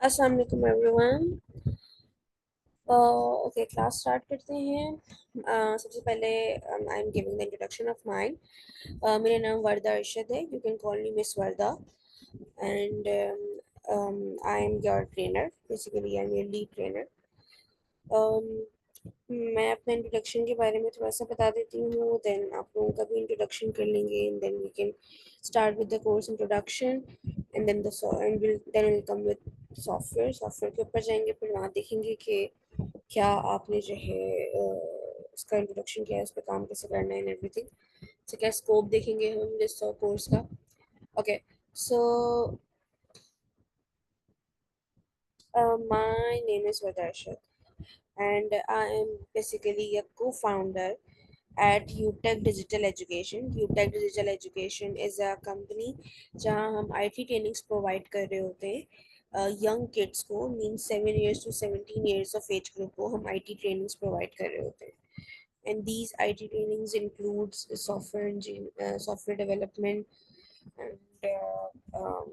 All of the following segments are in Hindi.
अस्सलाम वालेकुम एवरीवन। ओके, क्लास स्टार्ट करते हैं। सबसे पहले I am giving the introduction of mine. मेरा नाम वर्दा अरशद है। You can call me miss Warda. And I am your trainer, basically I am your lead trainer. मैं अपने इंट्रोडक्शन के बारे में थोड़ा सा बता देती हूँ, देन आप लोगों का भी इंट्रोडक्शन कर लेंगे, and then we can start with the course introduction, and then will come with software के ऊपर जाएंगे। फिर वहाँ देखेंगे कि क्या आपने जो है उसका इंट्रोडक्शन किया है, उस पर काम कैसे करना है एंड एवरीथिंग। तो क्या स्कोप देखेंगे हम इस कोर्स का। Okay, so my name is Vadarshad, and I am basically a co-founder at UTech Digital Education. UTech Digital Education is a company जहाँ हम IT trainings provide कर रहे होते हैं young kids को, means 7 years to 17 years of age group को हम IT trainings provide कर रहे होते हैं। And these IT trainings includes software development, and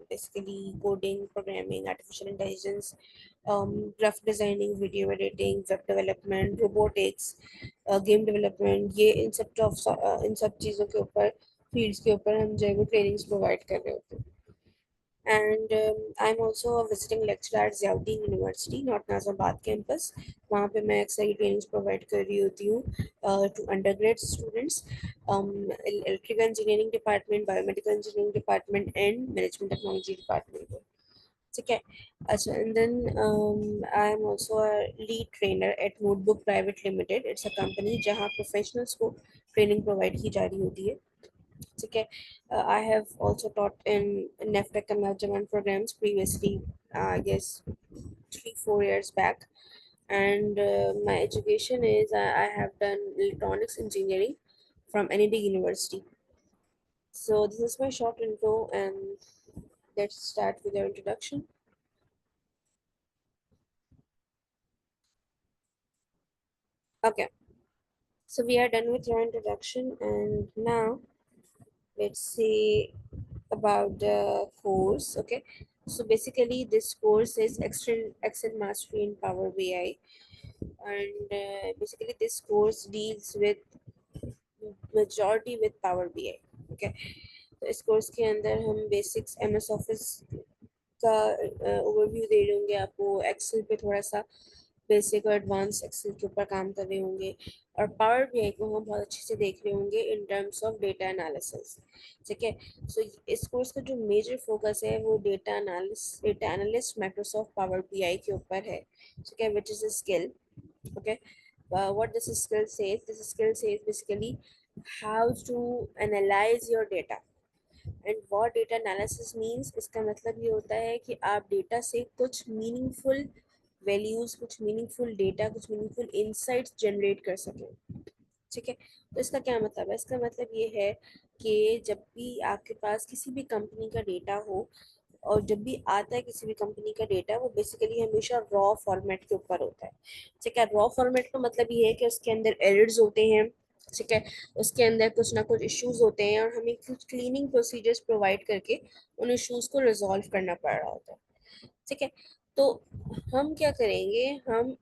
basically coding, programming, artificial intelligence, graphic designing, video editing, web development, robotics, game development, ये इन सब चीज़ों के ऊपर, फील्ड्स के ऊपर हम जो है वो ट्रेनिंग्स प्रोवाइड कर रहे होते हैं। And I am also a visiting lecturer at Ziauddin university, north Nazimabad campus. वहाँ पे मैं अक्सर ही ट्रेनिंग्स प्रोवाइड कर रही होती हूँ to undergrad students, electrical engineering department, biomedical engineering department and management technology department. ठीक है। अच्छा, and then I am also a lead trainer at notebook private limited. It's a company जहाँ प्रोफेशनल्स को ट्रेनिंग प्रोवाइड की जा रही होती है। ठीक है। I have also taught in NEFTEC and Aljaman programs previously, I guess 3-4 years back. And my education is I have done electronics engineering from NED University. So this is my short intro, and let's start with your introduction. Okay, so we are done with your introduction, and now let's see about the course. Okay, so basically this course is Excel Mastery in Power BI, and basically this course deals with majority with Power BI. Okay, तो इस कोर्स के अंदर हम बेसिक्स MS ऑफिस का ओवरव्यू दे रहे होंगे आपको, एक्सेल पे थोड़ा सा बेसिक और एडवांस एक्सेल के ऊपर काम कर रहे होंगे, और पावर बीआई को हम बहुत अच्छे से देख रहे होंगे in terms of data analysis. ठीक है। सो इस कोर्स का जो मेजर फोकस है वो data analyst Microsoft power BI के ऊपर है। ठीक है, which is a skill. Okay, what this skill says, this skill says basically how to analyze your data. And what data analysis means, इसका मतलब ये होता है कि आप डेटा से कुछ मीनिंगफुल वैल्यूज, कुछ मीनिंगफुल डेटा, कुछ मीनिंगफुल इंसाइट्स जनरेट कर सकें। ठीक है। तो इसका क्या मतलब है? इसका मतलब ये है कि जब भी आपके पास किसी भी कंपनी का डेटा हो, और जब भी आता है किसी भी कंपनी का डेटा, वो बेसिकली हमेशा रॉ फॉर्मेट के ऊपर होता है। ठीक है। रॉ फॉर्मेट का मतलब ये है कि उसके अंदर एरर्स होते हैं। ठीक है। उसके अंदर कुछ ना कुछ इश्यूज होते हैं, और हमें कुछ क्लीनिंग प्रोसीजर्स प्रोवाइड करके उन इश्यूज को रिजॉल्व करना पड़ रहा होता है। ठीक है। तो हम क्या करेंगे, हम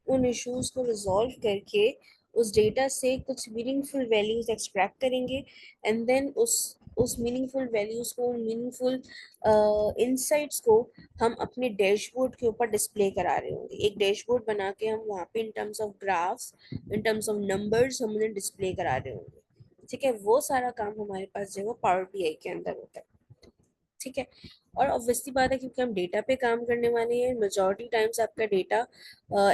उन इश्यूज को रिजॉल्व करके उस डेटा से कुछ मीनिंगफुल वैल्यूज एक्सट्रैक्ट करेंगे, एंड देन उस मीनिंगफुल वैल्यूज को, मीनिंगफुल इंसाइट्स को हम अपने डैशबोर्ड के ऊपर डिस्प्ले करा रहे होंगे। एक डैशबोर्ड बना के हम वहाँ पे in terms of graphs, in terms of numbers हम उन्हें डिस्प्ले करा रहे होंगे। ठीक है। वो सारा काम हमारे पास जो है वो पावर बीआई के अंदर होता है। ठीक है। और ऑब्वियसली बात है, क्योंकि हम डेटा पे काम करने वाले हैं, मेजॉरिटी टाइम्स आपका डेटा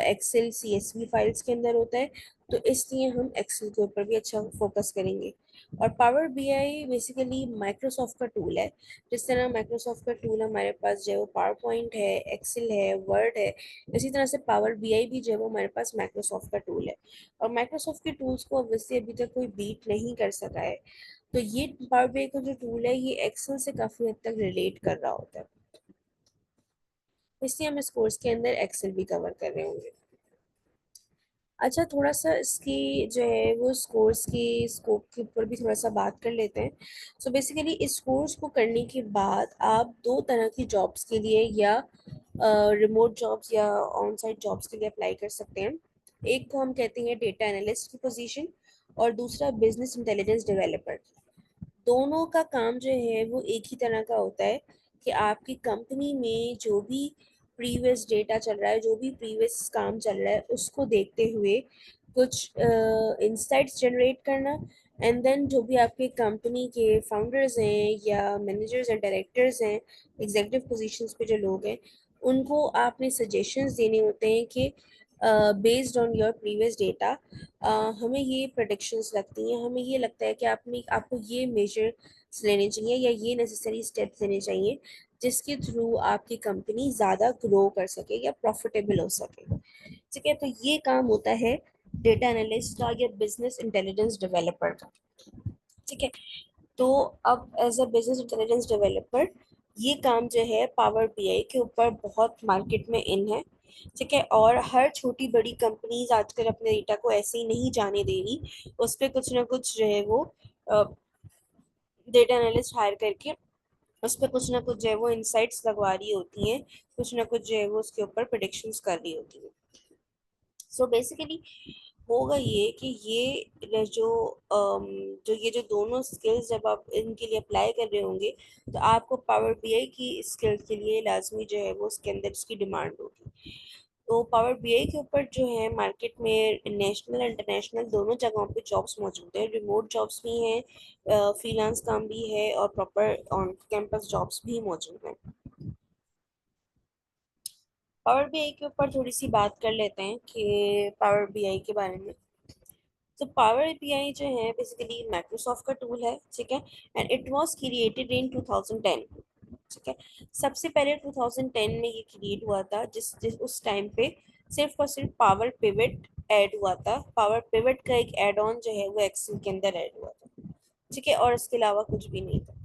एक्सेल CSV फाइल्स के अंदर होता है, तो इसलिए हम एक्सेल के ऊपर भी अच्छा फोकस करेंगे। और पावर बीआई बेसिकली माइक्रोसॉफ्ट का टूल है। जिस तरह माइक्रोसॉफ्ट का टूल हमारे पास जो है वो पावर पॉइंट है, एक्सेल है, वर्ड है, इसी तरह से पावर बीआई भी जो है वो हमारे पास माइक्रोसॉफ्ट का टूल है। और माइक्रोसॉफ्ट के टूल्स को ऑब्वियसली अभी तक कोई बीट नहीं कर सका है। तो ये पावर BI का जो टूल है, ये एक्सेल से काफ़ी हद तक रिलेट कर रहा होता है, इसलिए हम इस कोर्स के अंदर एक्सेल भी कवर कर रहे होंगे। अच्छा, थोड़ा सा इसकी जो है वो इस कोर्स की स्कोप के ऊपर भी थोड़ा सा बात कर लेते हैं। सो बेसिकली इस कोर्स को करने के बाद आप दो तरह की जॉब्स के लिए, या रिमोट जॉब्स या ऑन साइट जॉब्स के लिए अप्लाई कर सकते हैं। एक को हम कहते हैं डेटा एनालिस्ट की पोजीशन, और दूसरा बिजनेस इंटेलिजेंस डेवलपर। दोनों का काम जो है वो एक ही तरह का होता है कि आपकी कंपनी में जो भी प्रीवियस डेटा चल रहा है, जो भी प्रीवियस काम चल रहा है, उसको देखते हुए कुछ इंसाइट्स जनरेट करना। एंड देन जो भी आपके कंपनी के फाउंडर्स हैं या मैनेजर्स एंड डायरेक्टर्स हैं, एग्जीक्यूटिव पोजीशंस पे जो लोग हैं, उनको आपने सजेशंस देने होते हैं कि based on your previous data हमें ये प्रोडिक्शंस लगती हैं, हमें ये लगता है कि आपको ये मेजर्स लेने चाहिए या ये नेसेसरी स्टेप्स लेने चाहिए जिसके थ्रू आपकी कंपनी ज़्यादा ग्रो कर सके या प्रॉफिटेबल हो सके। ठीक है, तो ये काम होता है डेटा एनालिस्ट का या बिजनेस इंटेलिजेंस डेवलपर का। ठीक है, तो अब as a business intelligence developer ये काम जो है पावर बीआई के ऊपर बहुत मार्केट में इन है। ठीक है, और हर छोटी बड़ी कंपनीज आजकल अपने डेटा को ऐसे ही नहीं जाने दे रही, उस पर कुछ ना कुछ जो है वो डेटा एनालिस्ट हायर करके उस पर कुछ ना कुछ जो है वो इंसाइट्स लगवा रही होती हैं, कुछ ना कुछ जो है वो उसके ऊपर प्रिडिक्शंस कर रही होती है। सो बेसिकली होगा ये कि ये जो दोनों स्किल्स जब आप इनके लिए अप्लाई कर रहे होंगे, तो आपको पावर बीआई की स्किल्स के लिए लाजमी जो है वो उसके अंदर इसकी डिमांड होगी। तो पावर बीआई के ऊपर जो है मार्केट में नेशनल इंटरनेशनल दोनों जगहों पे जॉब्स मौजूद है। रिमोट जॉब्स भी हैं, फ्रीलांस काम भी है, और प्रॉपर ऑन कैंपस जॉब्स भी मौजूद हैं। पावर बीआई के ऊपर थोड़ी सी बात कर लेते हैं कि पावर बीआई के बारे में। तो पावर एपीआई जो है बेसिकली माइक्रोसॉफ्ट का टूल है। ठीक है, and it was created in 2010। ठीक है, सबसे पहले 2010 में ये क्रिएट हुआ था, जिस उस टाइम पे सिर्फ और सिर्फ पावर पिवट ऐड हुआ था। पावर पिवट का एक एड ऑन जो है वो एक्सेल के अंदर ऐड हुआ था। ठीक है, और इसके अलावा कुछ भी नहीं था।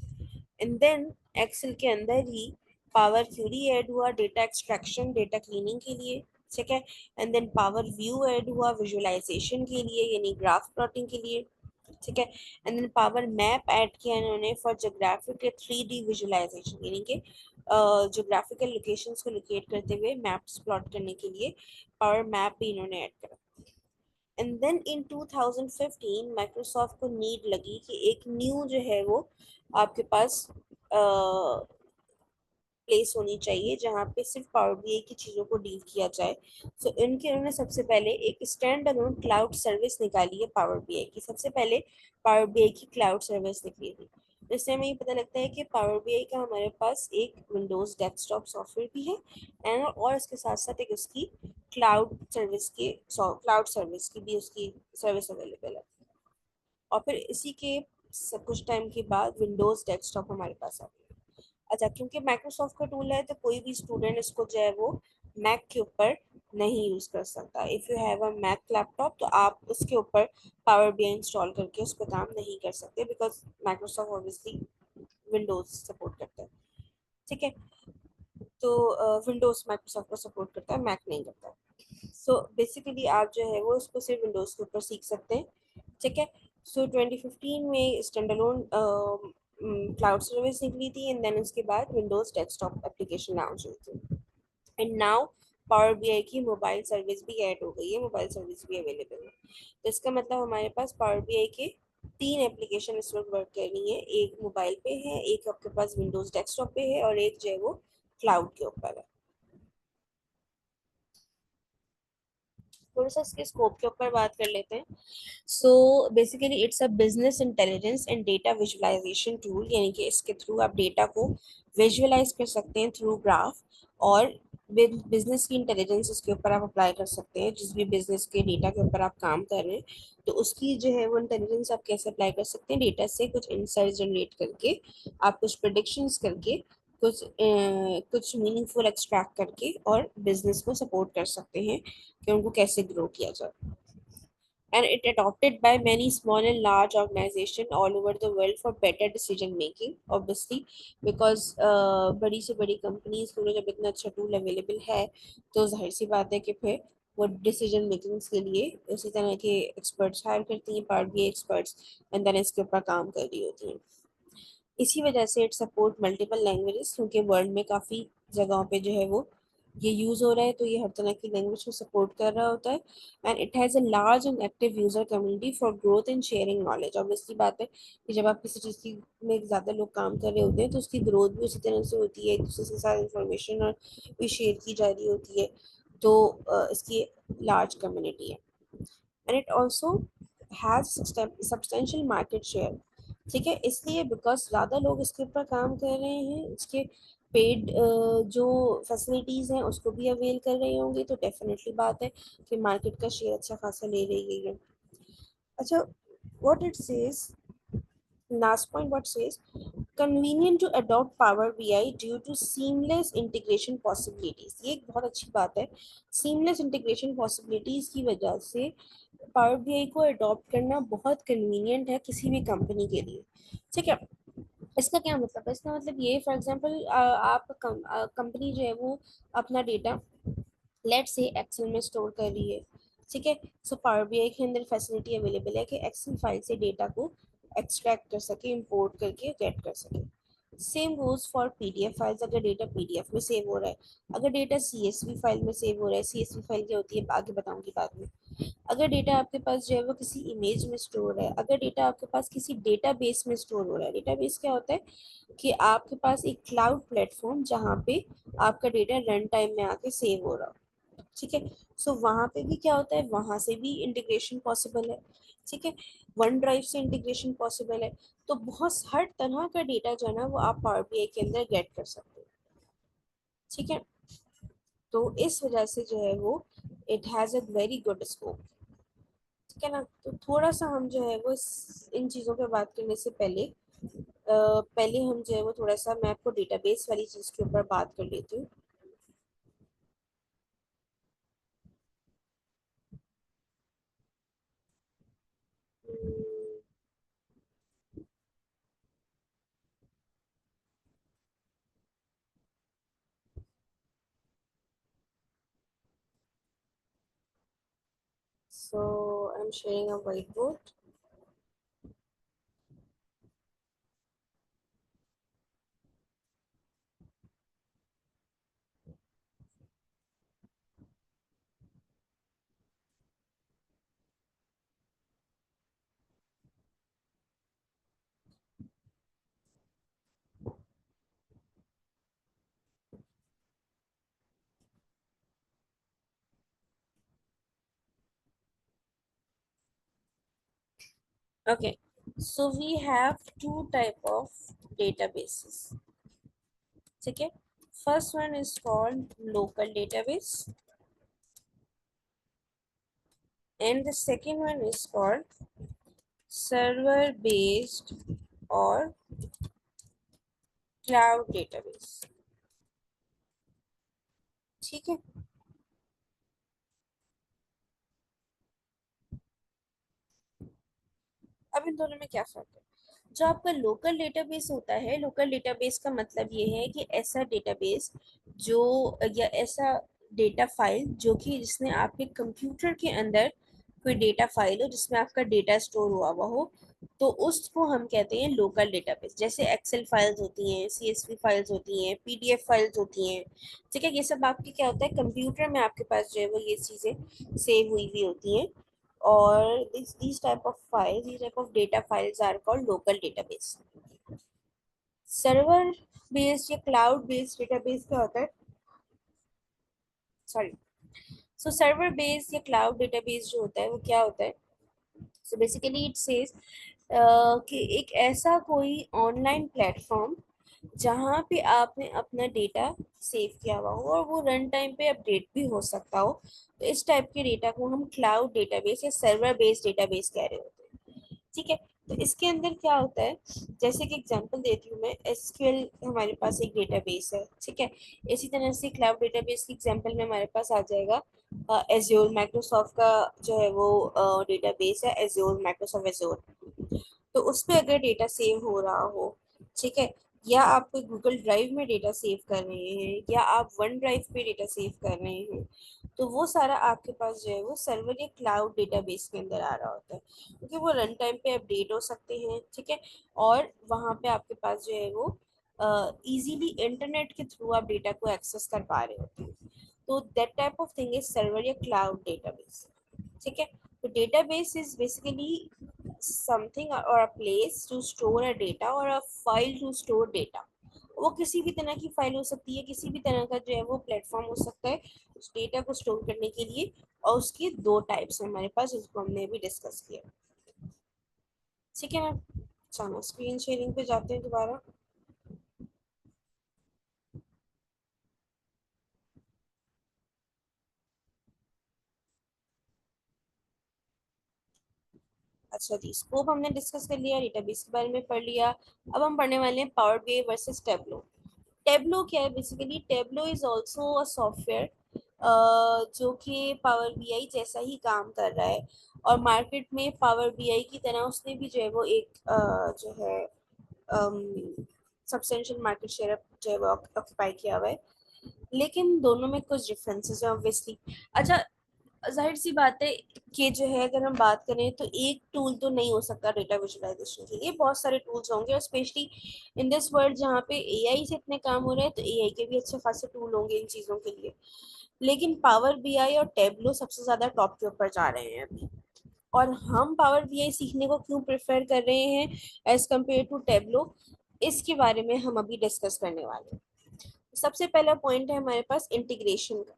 एंड देन एक्सेल के अंदर ही पावर क्यूरी ऐड हुआ डेटा एक्सट्रैक्शन डेटा क्लीनिंग के लिए। ठीक है, and then power view add हुआ विजुअलाइजेशन के लिए यानी ग्राफ प्लॉटिंग के लिए। ठीक है, and then power map add किया इन्होंने फॉर जोग्राफिक 3D विजुअलाइजेशन यानी कि जोग्राफिकल लोकेशंस को लोकेट करते हुए मैप्स प्लॉट करने के लिए पावर मैप भी इन्होंने ऐड करा। एंड देन इन 2015 माइक्रोसॉफ्ट को नीड लगी कि एक न्यू जो है वो आपके पास प्लेस होनी चाहिए जहाँ पे सिर्फ पावर बीआई की चीज़ों को डील किया जाए। सो इनके उन्होंने सबसे पहले एक स्टैंड अलोन क्लाउड सर्विस निकाली है पावर बीआई की। सबसे पहले पावर बीआई की क्लाउड सर्विस निकली थी। तो इससे हमें ये पता लगता है कि पावर बीआई का हमारे पास एक विंडोज डेस्कटॉप सॉफ्टवेयर भी है, एंड और इसके साथ साथ एक उसकी क्लाउड सर्विस की भी उसकी सर्विस अवेलेबल है। और फिर इसी के कुछ टाइम के बाद विंडोज डेस्कटॉप हमारे पास आ गया। अच्छा, क्योंकि माइक्रोसॉफ्ट का टूल है तो कोई भी स्टूडेंट इसको जो है वो मैक के ऊपर नहीं यूज कर सकता। If you have a Mac laptop तो आप उसके ऊपर पावर बीआई इंस्टॉल करके उस पर काम नहीं कर सकते, because Microsoft obviously Windows support करता है। ठीक है, तो विंडोज माइक्रोसॉफ्ट को सपोर्ट करता है, मैक नहीं करता। सो बेसिकली आप जो है वो इसको सिर्फ विंडोज के ऊपर सीख सकते हैं। ठीक है, सो 2015 में स्टैंडअलोन क्लाउड सर्विस निकली थी, एंड देन उसके बाद विंडोज डेस्कटॉप एप्लीकेशन लॉन्च हुई थी। एंड नाउ पावर बीआई की मोबाइल सर्विस भी ऐड हो गई है, मोबाइल सर्विस भी अवेलेबल है। तो इसका मतलब हमारे पास पावर बीआई के 3 एप्लीकेशन इस वक्त वर्क कर रही है। एक मोबाइल पे है, एक आपके पास विंडोज डेस्कटॉप पे है, और एक जो है वो क्लाउड के ऊपर है। थोड़ा सा इसके स्कोप के ऊपर बात कर लेते हैं। So basically it's a business intelligence and data visualisation tool, यानी कि इसके थ्रू आप डेटा को विजुअलाइज कर सकते हैं थ्रू ग्राफ, और बिजनेस की इंटेलिजेंस इसके ऊपर आप अप्लाई कर सकते हैं। जिस भी बिजनेस के डेटा के ऊपर आप काम कर रहे हैं, तो उसकी जो है वो इंटेलिजेंस आप कैसे अप्लाई कर सकते हैं, डेटा से कुछ इंसाइट जनरेट करके, आप कुछ प्रिडिक्शंस करके, कुछ मीनिंगफुल एक्सट्रैक्ट करके और बिजनेस को सपोर्ट कर सकते हैं कि उनको कैसे ग्रो किया जाए। And it adopted by many small and large organizations all over the world for better decision making, obviously, because बड़ी से बड़ी कंपनीज को जब इतना अच्छा टूल अवेलेबल है, तो जाहिर सी बात है कि फिर वो डिसीजन मेकिंग्स के लिए उसी तरह के एक्सपर्ट्स हायर करती हैं, part B experts, and then इसके ऊपर काम कर रही होती हैं। इसी वजह से इट सपोर्ट मल्टीपल लैंग्वेजेस, क्योंकि वर्ल्ड में काफ़ी जगहों पे जो है वो ये यूज हो रहा है तो ये हर तरह की लैंग्वेज को सपोर्ट कर रहा होता है। And it has a large and active user community for growth and sharing knowledge. Obviously बात है कि जब आप किसी चीज़ की में ज़्यादा लोग काम कर रहे होते हैं तो उसकी ग्रोथ भी उसी तरह से होती है, एक दूसरे के साथ इंफॉर्मेशन और भी शेयर की जा रही होती है। तो इसकी लार्ज कम्युनिटी है। And it also has substantial market share. ठीक है, इसलिए बिकॉज ज़्यादा लोग इसके ऊपर काम कर रहे हैं, इसके पेड जो फैसिलिटीज़ हैं उसको भी अवेल कर रहे होंगे, तो डेफिनेटली बात है कि मार्केट का शेयर अच्छा खासा ले रही है। अच्छा, what it says, last point what says, convenient to adopt Power BI due to seamless integration possibilities। ये एक बहुत अच्छी बात है। seamless integration possibilities की वजह से पावर बीआई को अडॉप्ट करना बहुत कन्वीनियंट है किसी भी कंपनी के लिए। ठीक है, इसका क्या मतलब है? इसका मतलब ये, फॉर एग्जांपल आप कंपनी जो है वो अपना डेटा लेट से एक्सेल में स्टोर कर रही है। ठीक है, सो पावर बीआई के अंदर फैसिलिटी अवेलेबल है कि एक्सेल फाइल से डेटा को एक्सट्रैक्ट कर सके, इंपोर्ट करके गेट कर सके। Same goes for PDF files. अगर डेटा पीडीएफ में सेव हो रहा है, अगर डेटा सीएसवी फाइल में सेव हो रहा है, सीएसवी फाइल क्या होती है आगे बताऊंगी बाद में। अगर डेटा आपके पास जो है वो किसी इमेज में स्टोर है, अगर डेटा आपके पास किसी डेटाबेस में स्टोर हो रहा है, डेटाबेस क्या होता है कि आपके पास एक क्लाउड प्लेटफॉर्म जहाँ पे आपका डेटा रन टाइम में आके सेव हो रहा हो। ठीक है, सो वहां पे भी क्या होता है, वहां से भी इंटीग्रेशन पॉसिबल है। ठीक है, वन ड्राइव से इंटीग्रेशन पॉसिबल है। तो बहुत हर तरह का डेटा जो है ना वो आप पावर बीआई के अंदर गेट कर सकते हो। ठीक है, तो इस वजह से जो है वो it has a very good scope. ठीक है ना, तो थोड़ा सा हम जो है वो इन चीज़ों पे बात करने से पहले पहले हम जो है वो थोड़ा सा मैं आपको डेटाबेस वाली चीज़ के ऊपर बात कर लेती हूँ। So I am sharing a white board. Okay, so we have two type of databases. ठीक है, first one is called local database and the second one is called server based or cloud database। ठीक है, अब इन दोनों में क्या फर्क है? जो आपका लोकल डेटाबेस होता है, लोकल डेटाबेस का मतलब ये है कि ऐसा डेटाबेस जो, या ऐसा डेटा फाइल जो कि जिसने आपके कंप्यूटर के अंदर कोई डेटा फाइल हो जिसमें आपका डेटा स्टोर हुआ हो, तो उसको हम कहते हैं लोकल डेटाबेस। जैसे एक्सेल फाइल्स होती हैं, सीएसवी फाइल्स होती हैं, पीडीएफ फाइल्स होती हैं। ठीक है, ये सब आपके क्या होता है, कंप्यूटर में आपके पास जो है वो ये चीज़ें सेव हुई हुई होती हैं। और these type of files, these type of data files are called local database। Server based या क्लाउड बेस्ड डेटाबेस क्या होता है, सॉरी, सो सर्वर बेस्ड या क्लाउड डेटाबेस जो होता है वो क्या होता है? सो बेसिकली इट सेज कि एक ऐसा कोई ऑनलाइन प्लेटफॉर्म जहाँ पे आपने अपना डेटा सेव किया हुआ हो और वो रन टाइम पे अपडेट भी हो सकता हो, तो इस टाइप के डेटा को हम क्लाउड डेटाबेस या सर्वर बेस्ड डेटाबेस कह रहे होते हैं। ठीक है, तो इसके अंदर क्या होता है, जैसे कि एग्जांपल देती हूँ मैं, एसक्यूएल हमारे पास एक डेटाबेस है। ठीक है, इसी तरह से क्लाउड डेटाबेस की एग्जांपल में हमारे पास आ जाएगा एज्योर, माइक्रोसॉफ्ट का जो है वो डेटाबेस है एज्योर, माइक्रोसॉफ्ट एज्योर। तो उस पर अगर डेटा सेव हो रहा हो, ठीक है, या आप कोई गूगल ड्राइव में डेटा सेव कर रहे हैं या आप वन ड्राइव पे डेटा सेव कर रहे हैं, तो वो सारा आपके पास जो है वो सर्वर या क्लाउड डेटाबेस के अंदर आ रहा होता है, क्योंकि वो रन टाइम पे अपडेट हो सकते हैं। ठीक है, और वहाँ पे आपके पास जो है वो इजीली इंटरनेट के थ्रू आप डेटा को एक्सेस कर पा रहे होते हैं। तो that type of thing is server या क्लाउड डेटाबेस। ठीक है, तो डेटाबेस इज बेसिकली समथिंग और a place to store a data और a file to store data. वो किसी भी तरह की फाइल हो सकती है, किसी भी तरह का जो है वो प्लेटफॉर्म हो सकता है उस डेटा को स्टोर करने के लिए। और उसके दो टाइप्स हैं हमारे पास, जिसको हमने अभी डिस्कस किया। ठीक है मैम, चलो स्क्रीन शेयरिंग पे जाते हैं दोबारा। अच्छा जी, स्कोप हमने डिस्कस कर लिया, डेटाबेस के बारे में पढ़ लिया। अब हम पढ़ने वाले हैं power BI versus Tableau. Tableau क्या है? Basically Tableau is also a software जो कि पावर बीआई जैसा ही काम कर रहा है। और मार्केट में पावर बीआई की तरह उसने भी जो है वो एक जो है सब्सटेंशियल मार्केट शेयर जो है वो ऑक्यूपाई किया हुआ है। लेकिन दोनों में कुछ डिफरेंसेस है ऑब्वियसली। अच्छा, जाहिर सी बात है कि जो है अगर हम बात करें तो एक टूल तो नहीं हो सकता डेटा विजुअलाइजेशन के लिए, बहुत सारे टूल्स होंगे। और स्पेशली इन दिस वर्ल्ड जहाँ पे एआई से इतने काम हो रहे हैं तो एआई के भी अच्छे खासे टूल होंगे इन चीज़ों के लिए। लेकिन पावर बीआई और टेब्लो सबसे ज़्यादा टॉप के ऊपर जा रहे हैं अभी। और हम पावर बीआई सीखने को क्यों प्रेफर कर रहे हैं एज कम्पेयर टू टेब्लो, इसके बारे में हम अभी डिस्कस करने वाले हैं। सबसे पहला पॉइंट है हमारे पास इंटीग्रेशन का।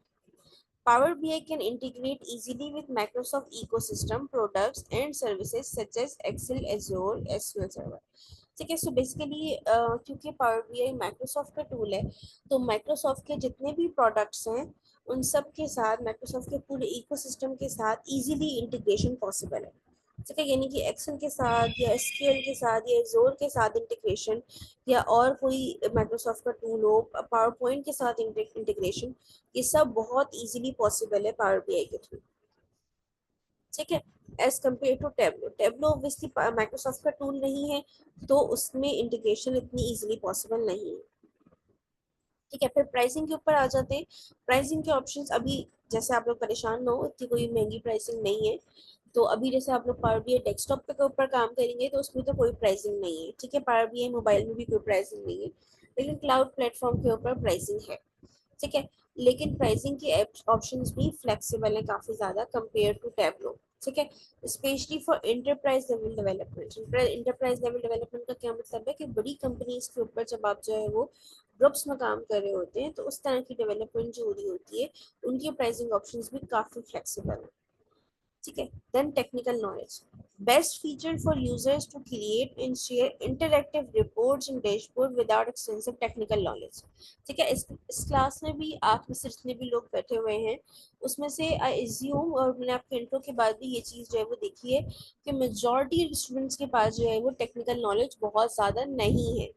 Power BI can integrate easily with Microsoft ecosystem products and services such as Excel, Azure, SQL Server। ठीक है, सो बेसिकली क्योंकि पावर बीआई माइक्रोसॉफ्ट का टूल है, तो माइक्रोसॉफ्ट के जितने भी प्रोडक्ट्स हैं उन सब के साथ माइक्रोसॉफ्ट के पूरे इकोसिस्टम के साथ इजीली इंटीग्रेशन पॉसिबल है। ठीक है, यानी कि एक्सेल के साथ या एसक्यूएल के साथ या जोर के साथ इंटीग्रेशन, या और कोई माइक्रोसॉफ्ट का टूल हो, पावर पॉइंट के साथ इंटीग्रेशन, ये सब बहुत इजीली पॉसिबल है पावर बीआई के थ्रू। ठीक है, as compare to Tableau. Tableau obviously Microsoft का टूल नहीं है, तो उसमें इंटीग्रेशन इतनी इजीली पॉसिबल नहीं है। ठीक है, फिर प्राइसिंग के ऊपर आ जाते हैं। प्राइसिंग के ऑप्शंस अभी, जैसे आप लोग परेशान ना हो, इतनी कोई महंगी प्राइसिंग नहीं है। तो अभी जैसे आप लोग पावर बीआई डेस्कटॉप के ऊपर काम करेंगे तो उसमें तो कोई प्राइसिंग नहीं है। ठीक है, पावर बीआई मोबाइल में भी कोई प्राइसिंग नहीं है, लेकिन क्लाउड प्लेटफॉर्म के ऊपर प्राइसिंग है। ठीक है, लेकिन प्राइसिंग के ऑप्शंस भी फ्लेक्सिबल है काफ़ी ज़्यादा कंपेयर टू टैबलो। ठीक है, specially for enterprise level development. Enterprise level development का क्या मतलब है कि बड़ी कंपनीज के ऊपर जब आप जो है वो ग्रुप्स में काम कर रहे होते हैं तो उस तरह की डेवलपमेंट जो हो रही होती है उनकी प्राइसिंग ऑप्शंस भी काफ़ी फ्लेक्सिबल है। ठीक है, then technical knowledge. Best feature for users to create and share interactive reports and dashboard without extensive technical knowledge. ठीक है, इस क्लास में भी आप में से जितने भी लोग बैठे हुए हैं उसमें से आई एज्यूम, और मैंने आपके इंट्रो के बाद भी ये चीज़ जो है वो देखी है कि मेजॉरिटी स्टूडेंट्स के पास जो है वो टेक्निकल नॉलेज बहुत ज़्यादा नहीं है।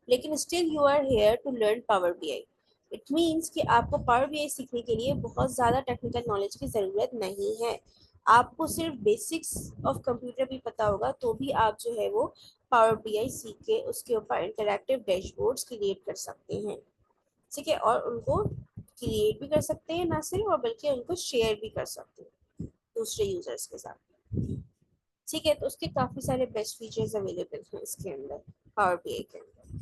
लेकिन still you are here to learn power BI. It means कि आपको पावर बीआई सीखने के लिए बहुत ज़्यादा टेक्निकल नॉलेज की ज़रूरत नहीं है। आपको सिर्फ बेसिक्स ऑफ कंप्यूटर भी पता होगा तो भी आप जो है वो पावर बीआई सीख के उसके ऊपर इंटरैक्टिव डैशबोर्ड्स क्रिएट कर सकते हैं। ठीक है, और उनको क्रिएट भी कर सकते हैं, ना सिर्फ, और बल्कि उनको शेयर भी कर सकते हैं दूसरे यूजर्स के साथ। ठीक है, तो उसके काफी सारे बेस्ट फीचर्स अवेलेबल हैं इसके अंदर, पावर बीआई के अंदर।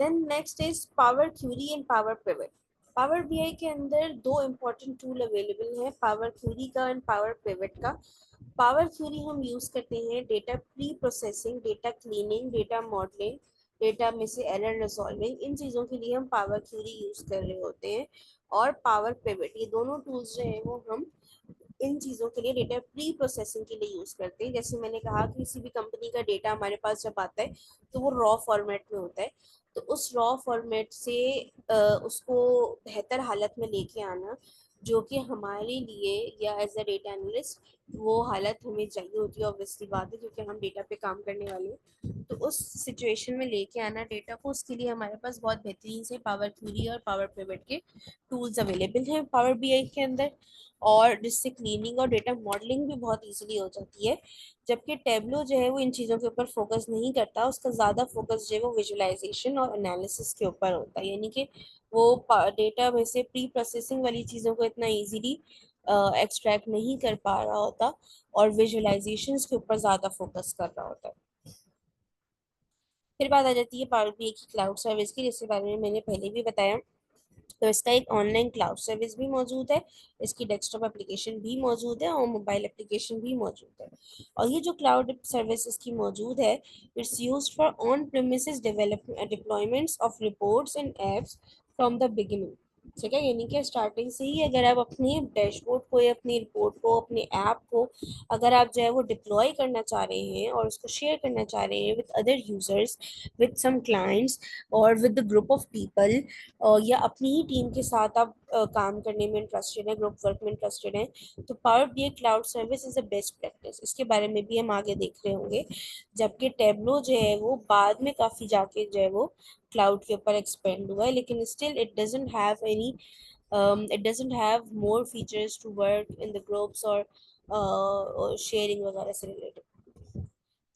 Then next is power query and power pivot. Power BI के अंदर दो इंपॉर्टेंट टूल अवेलेबल हैं, पावर क्यूरी का एंड पावर पिवट का। पावर क्यूरी हम यूज करते हैं data pre processing, data cleaning, data modelling, data में से एरर रिजॉल्विंग, इन चीज़ों के लिए हम पावर क्यूरी यूज कर रहे होते हैं। और पावर पिवट, ये दोनों टूल्स जो हैं वो हम इन चीज़ों के लिए डेटा प्री प्रोसेसिंग के लिए यूज़ करते हैं। जैसे मैंने कहा कि किसी भी कंपनी का डेटा हमारे पास जब आता है तो वो रॉ फॉर्मेट में होता है, तो उस रॉ फॉर्मेट से उसको बेहतर हालत में लेके आना, जो कि हमारे लिए या एज अ डेटा एनालिस्ट वो हालत हमें चाहिए होती है, ऑब्वियसली बात है क्योंकि हम डेटा पे काम करने वाले हैं। तो उस सिचुएशन में लेके आना डेटा को, उसके लिए हमारे पास बहुत बेहतरीन से पावर क्यूरी और पावर पिवट के टूल्स अवेलेबल हैं पावर बीआई के अंदर। और जिससे क्लीनिंग और डेटा मॉडलिंग भी बहुत इजीली हो जाती है। जबकि टेब्लो जो है वो इन चीज़ों के ऊपर फोकस नहीं करता, उसका ज़्यादा फोकस जो है वो विजुअलाइजेशन और एनालिसिस के ऊपर होता है। यानी कि वो डेटा में से प्री प्रोसेसिंग वाली चीज़ों को इतना इजीली एक्सट्रैक्ट नहीं कर पा रहा होता और विजुअलाइजेशंस के ऊपर ज़्यादा फोकस कर रहा होता है। फिर बात आ जाती है पावर बीआई की क्लाउड सर्विस की, जिसके बारे में मैंने पहले भी बताया। तो इसका एक ऑनलाइन क्लाउड सर्विस भी मौजूद है, इसकी डेस्कटॉप एप्लीकेशन भी मौजूद है और मोबाइल एप्लीकेशन भी मौजूद है। और ये जो क्लाउड सर्विस इसकी मौजूद है, it's used for on premises develop deployments of reports and apps from the beginning. ठीक है, यानी कि स्टार्टिंग से ही अगर आप अपनी डैशबोर्ड को या अपनी रिपोर्ट को, अपने ऐप को, अगर आप जो है वो डिप्लॉय करना चाह रहे हैं और उसको शेयर करना चाह रहे हैं with other users, with some clients और with the group of people, या अपनी ही टीम के साथ आप काम करने में इंटरेस्टेड है, ग्रुप वर्क में इंटरेस्टेड है, तो power BI cloud service is a best practice. इसके बारे में भी हम आगे देख रहे होंगे। जबकि टेब्लो जो है वो बाद में काफी जाके जो है वो क्लाउड के ऊपर एक्सपेंड हुआ है, लेकिन still it doesn't have any, it doesn't have more features to work in the groups or sharing वगैरह से रिलेटेड।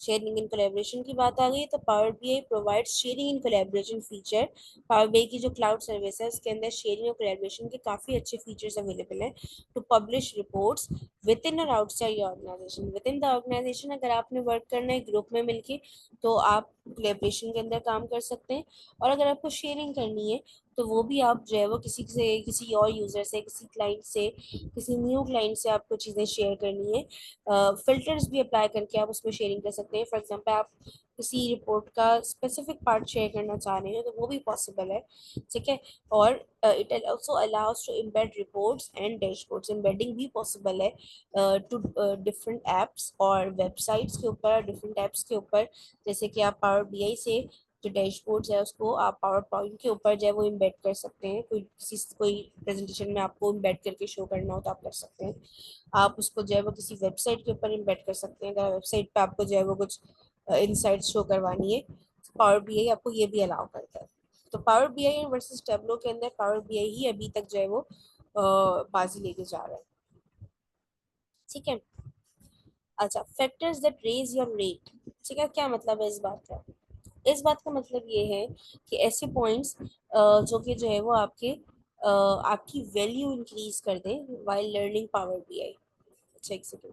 शेयरिंग इन कोलैबोरेशन की बात आ गई तो power BI provides sharing in collaboration feature. Power BI की जो क्लाउड सर्विस है उसके अंदर शेयरिंग और कोलैबोरेशन के काफ़ी अच्छे फीचर्स अवेलेबल हैं to publish reports within और outside organisation. Within the organisation अगर आपने वर्क करना है ग्रुप में मिलके, तो आप कोलैबोरेशन के अंदर काम कर सकते हैं। और अगर आपको शेयरिंग करनी है तो वो भी आप जो है वो किसी से, किसी और यूज़र से, किसी क्लाइंट से, किसी न्यू क्लाइंट से आपको चीज़ें शेयर करनी है, फिल्टर्स भी अप्लाई करके आप उसमें शेयरिंग कर सकते हैं। फॉर एग्जांपल आप किसी रिपोर्ट का स्पेसिफिक पार्ट शेयर करना चाह रहे हैं तो वो भी पॉसिबल है। ठीक है। और it also allows to embed reports and dashboards, embedding भी पॉसिबल है टू डिफरेंट एप्स और वेबसाइट्स के ऊपर, डिफरेंट एप्स के ऊपर। जैसे कि आप पावर बीआई से जो डैशबोर्ड्स है उसको आप पावर पॉइंट के ऊपर जो है वो इम्बेड कर सकते हैं। कोई प्रेजेंटेशन में आपको इम्बेड करके शो करना हो तो आप कर सकते हैं। आप उसको जो है वो किसी वेबसाइट के ऊपर इम्बेड कर सकते हैं, अगर वेबसाइट पे आपको जो है वो कुछ इनसाइट्स शो करवानी है, पावर बीआई आपको ये भी अलाउ करता है। तो पावर बीआई वर्सेस टेब्लो के अंदर पावर बीआई ही अभी तक जो है वो बाजी लेके जा रहा है। ठीक है। अच्छा, factors that raise your rate. ठीक है, क्या मतलब है इस बात का? इस बात का मतलब ये है कि ऐसे पॉइंट्स जो कि जो है वो आपके आपकी वैल्यू इंक्रीज कर दें वाइल लर्निंग पावर बीआई। अच्छा, एक second.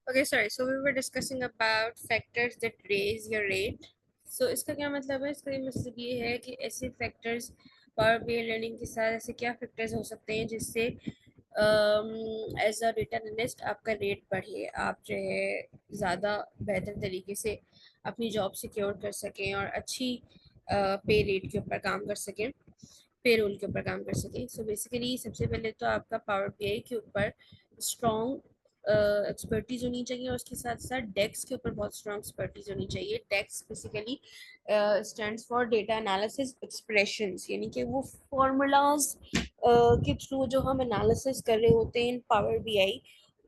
Okay, sorry. So we were discussing about factors that raise your rate. So इसका क्या मतलब है? इसका ये मतलब ये है कि ऐसे फैक्टर्स पावर BI लर्निंग के साथ ऐसे क्या फैक्टर्स हो सकते हैं जिससे एज अ डेटा एनालिस्ट आपका रेट बढ़े, आप जो है ज़्यादा बेहतर तरीके से अपनी जॉब सिक्योर कर सकें और अच्छी पे रेट के ऊपर काम कर सकें, पे रोल के ऊपर काम कर सकें। सो बेसिकली सबसे पहले तो आपका पावर BI के ऊपर स्ट्रॉन्ग एक्सपर्टीज होनी चाहिए और उसके साथ साथ डेक्स के ऊपर बहुत स्ट्रॉन्ग एक्सपर्टीज होनी चाहिए। DAX basically stands for data analysis expressions, यानी कि वो फॉर्मूलाज के थ्रू जो हम एनालिसिस कर रहे होते हैं इन पावर BI,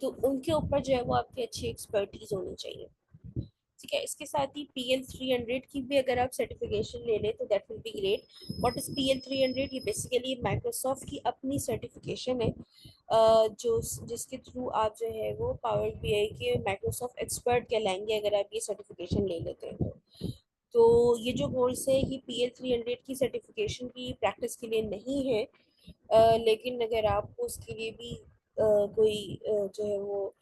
तो उनके ऊपर जो है वो आपकी अच्छी एक्सपर्टीज होनी चाहिए। ठीक है, इसके साथ ही PL300 की भी अगर आप सर्टिफिकेशन ले लें तो that will be great. What is PL300? ये बेसिकली माइक्रोसॉफ्ट की अपनी सर्टिफिकेशन है, जो जिसके थ्रू आप जो है वो पावर BI के माइक्रोसॉफ्ट एक्सपर्ट कहलाएंगे अगर आप ये सर्टिफिकेशन ले लेते हैं तो ये जो कोर्स है ये PL300 की सर्टिफिकेशन की प्रैक्टिस के लिए नहीं है, लेकिन अगर आपको उसके लिए भी कोई जो है वो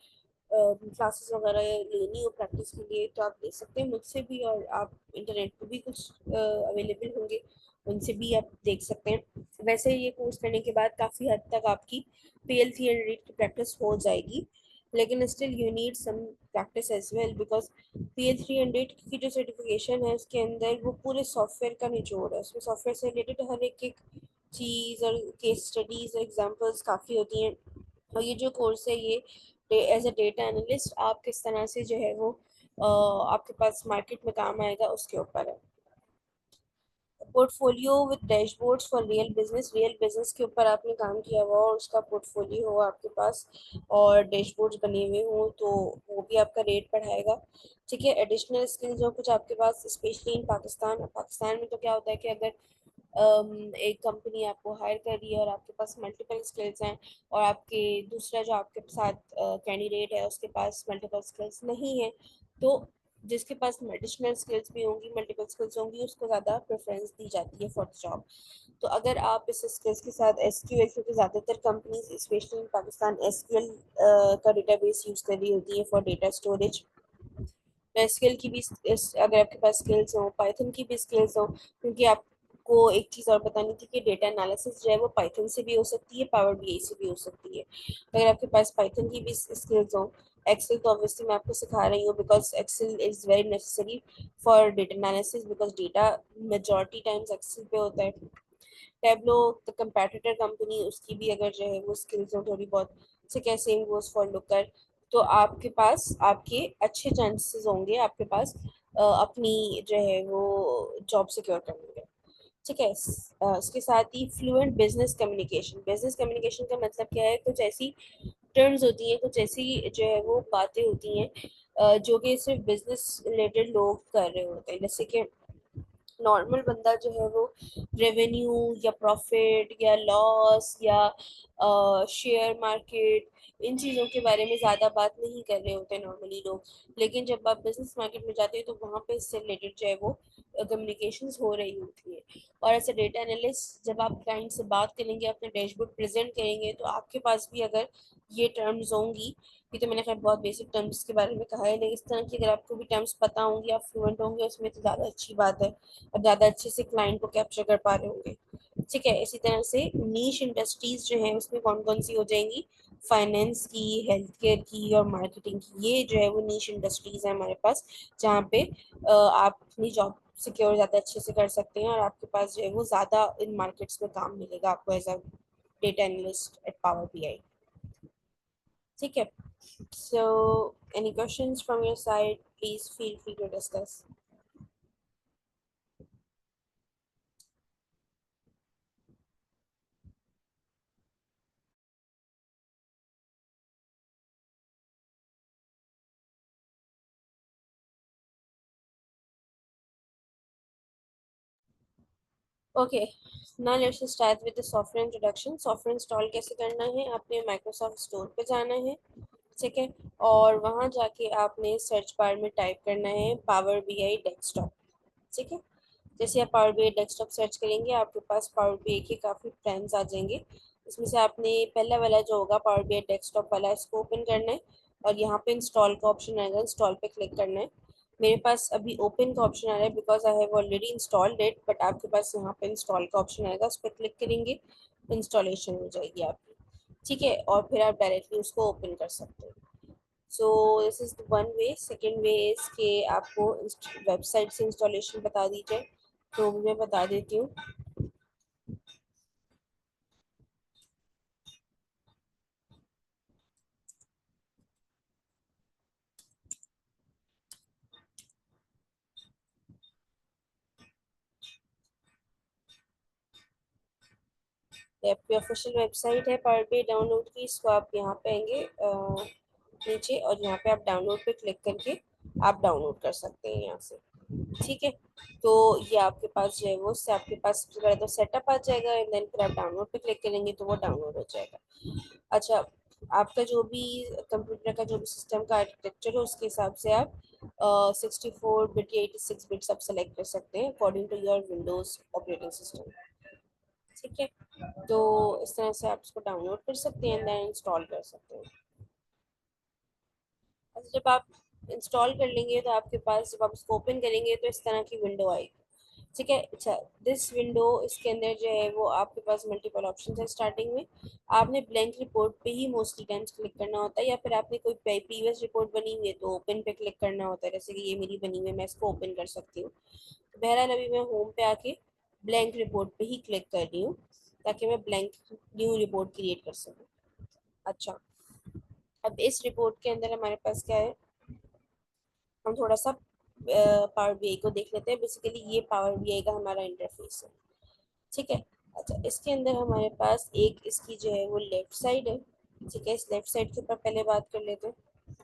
क्लासेस वगैरह लेनी हो प्रैक्टिस के लिए तो आप ले सकते हैं मुझसे भी, और आप इंटरनेट पे भी कुछ अवेलेबल होंगे, उनसे भी आप देख सकते हैं। वैसे ये कोर्स करने के बाद काफ़ी हद तक आपकी PL300 की प्रैक्टिस हो जाएगी, लेकिन still you need some practice as well, because PL300 की जो सर्टिफिकेशन है उसके अंदर वो पूरे सॉफ्टवेयर का निचोड़ है, उसमें सॉफ्टवेयर से रिलेटेड हर एक चीज़ और केस स्टडीज और एग्जांपल्स काफ़ी होती हैं। और ये जो कोर्स है ये एज अ डेटा एनालिस्ट आप किस तरह से जो है वो आपके पास मार्केट में काम आएगा उसके ऊपर है। Portfolio with dashboards for real business के ऊपर आपने काम किया हुआ और उसका पोर्टफोलियो हो आपके पास और डैशबोर्ड्स बने हुए हों तो वो भी आपका रेट बढ़ाएगा। ठीक है, एडिशनल स्किल्स जो कुछ आपके पास स्पेशली इन पाकिस्तान, पाकिस्तान में तो क्या होता है कि अगर एक कंपनी आपको हायर कर रही है और आपके पास मल्टीपल स्किल्स हैं और आपके दूसरा जो आपके साथ कैंडिडेट है उसके पास मल्टीपल स्किल्स नहीं है, तो जिसके पास एडिशनल स्किल्स भी होंगी, मल्टीपल स्किल्स होंगी, उसको ज़्यादा प्रेफरेंस दी जाती है फॉर द जॉब। तो अगर आप इस स्किल्स के साथ SQL, क्योंकि ज़्यादातर companies specially in Pakistan SQL का डेटाबेस यूज़ कर रही होती है फॉर डेटा स्टोरेज, तो SQL की भी अगर आपके पास स्किल्स हो, पाइथन की भी स्किल्स हो, क्योंकि आपको एक चीज़ और बतानी थी कि डेटा एनालिसिस जो है वो पाइथन से भी हो सकती है, पावर BI से भी हो सकती है। तो अगर आपके पास पाइथन की भी स्किल्स हो, एक्सेल तो ऑब्वियसली मैं आपको सिखा रही हूँ because Excel is very necessary for data analysis, because data majority times Excel पे होता है। टेब्लो द कंपेटिटर कंपनी, उसकी भी अगर जो है वो स्किल्स हो थोड़ी बहुत, से क्या सेम गोज फॉर लुकर, तो आपके पास आपके अच्छे चांसेस होंगे आपके पास अपनी जो है वो जॉब सिक्योर करने के। ठीक है, इसके साथ ही फ्लुएंट बिजनेस कम्युनिकेशन का मतलब क्या है? कुछ ऐसी टर्म्स होती हैं, कुछ ऐसी जो है वो बातें होती हैं जो कि सिर्फ बिजनेस रिलेटेड लोग कर रहे होते हैं, जैसे कि नॉर्मल बंदा जो है वो रेवेन्यू या प्रॉफिट या लॉस या शेयर मार्केट, इन चीज़ों के बारे में ज़्यादा बात नहीं कर रहे होते नॉर्मली लोग। लेकिन जब आप बिजनेस मार्केट में जाते हो तो वहाँ पे इससे रिलेटेड जो है वो कम्युनिकेशंस हो रही होती है। और एज अ डेटा एनालिस्ट जब आप क्लाइंट से बात करेंगे, अपना डैशबोर्ड प्रेजेंट करेंगे, तो आपके पास भी अगर ये टर्म्स होंगी, ये तो मैंने खैर बहुत बेसिक टर्म्स के बारे में कहा है, लेकिन इस तरह की अगर आपको भी टर्म्स पता होंगी, आप फ्लुएंट होंगे उसमें, तो ज़्यादा अच्छी बात है और ज़्यादा अच्छे से क्लाइंट को कैप्चर कर पा रहे होंगे। ठीक है, इसी तरह से नीश इंडस्ट्रीज जो है उसमें कौन कौन सी हो जाएंगी? फाइनेंस की, हेल्थ केयर की और मार्केटिंग की, ये जो है वो नीश इंडस्ट्रीज है हमारे पास, जहाँ पे आप अपनी जॉब सिक्योर ज़्यादा अच्छे से कर सकते हैं और आपके पास जो है वो ज़्यादा इन मार्केट्स में काम मिलेगा आपको as a data analyst at power BI। ठीक है, so any questions from your side, please feel free to discuss. Okay, now let's start with the software introduction. Software install कैसे करना है? आपने माइक्रोसॉफ्ट स्टोर पे जाना है, ठीक है, और वहाँ जाके आपने सर्च बार में टाइप करना है पावर BI डेस्कटॉप। ठीक है, जैसे आप पावर BI डेस्कटॉप सर्च करेंगे आपके पास पावर BI के काफ़ी प्लान्स आ जाएंगे। इसमें से आपने पहला वाला जो होगा पावर BI डेस्कटॉप वाला, इसको ओपन करना है। और यहाँ पे इंस्टॉल का ऑप्शन आएगा, इंस्टॉल पे क्लिक करना है। मेरे पास अभी ओपन का ऑप्शन आ रहा है because I have already installed it, but आपके पास यहाँ पे इंस्टॉल का ऑप्शन आएगा, उस पर क्लिक करेंगे, इंस्टॉलेशन हो जाएगी आपकी। ठीक है, और फिर आप डायरेक्टली उसको ओपन कर सकते हो। So this is one way. Second way is कि आपको वेबसाइट से इंस्टॉलेशन बता दी जाए, तो मैं बता देती हूँ। ये आपकी ऑफिशियल वेबसाइट है पावर बी डाउनलोड की, इसको आप यहाँ पे आएंगे नीचे, और यहाँ पे आप डाउनलोड पे क्लिक करके आप डाउनलोड कर सकते हैं यहाँ से। ठीक है, तो ये आपके पास जो है वो उससे आपके पास सबसे पहले तो सेटअप आ जाएगा, एंड देन फिर आप डाउनलोड पे क्लिक करेंगे तो वो डाउनलोड हो जाएगा। अच्छा, आपका जो भी कंप्यूटर का जो भी सिस्टम का आर्किटेक्चर है उसके हिसाब से आप 64 बिट या 86 बिट सब सेलेक्ट कर सकते हैं according to your Windows operating system. ठीक है, तो इस तरह से आप इसको डाउनलोड कर सकते हैं, देन इंस्टॉल कर सकते हैं। अच्छा, जब आप इंस्टॉल कर लेंगे तो आपके पास जब आप इसको ओपन करेंगे तो इस तरह की विंडो आएगी। ठीक है, अच्छा, दिस विंडो, इसके अंदर जो है वो आपके पास मल्टीपल ऑप्शन है। स्टार्टिंग में आपने ब्लैंक रिपोर्ट पे ही मोस्टली टाइम्स क्लिक करना होता है, या फिर आपने कोई प्रीवियस रिपोर्ट बनी हुई है तो ओपन पे क्लिक करना होता है, जैसे कि ये मेरी बनी हुई है, मैं इसको ओपन कर सकती हूँ। तो बहरहाल अभी मैं होम पे आके ब्लैंक रिपोर्ट पे ही क्लिक कर रही हूँ, ताकि मैं ब्लैंक न्यू रिपोर्ट क्रिएट कर सकूँ। अच्छा, अब इस रिपोर्ट के अंदर हमारे पास क्या है, हम थोड़ा सा पावर बीआई को देख लेते हैं। बेसिकली ये पावर बीआई का हमारा इंटरफेस है। ठीक है, अच्छा, इसके अंदर हमारे पास एक इसकी जो है वो लेफ्ट साइड है। ठीक है, इस लेफ्ट साइड के ऊपर पहले बात कर लेते हैं।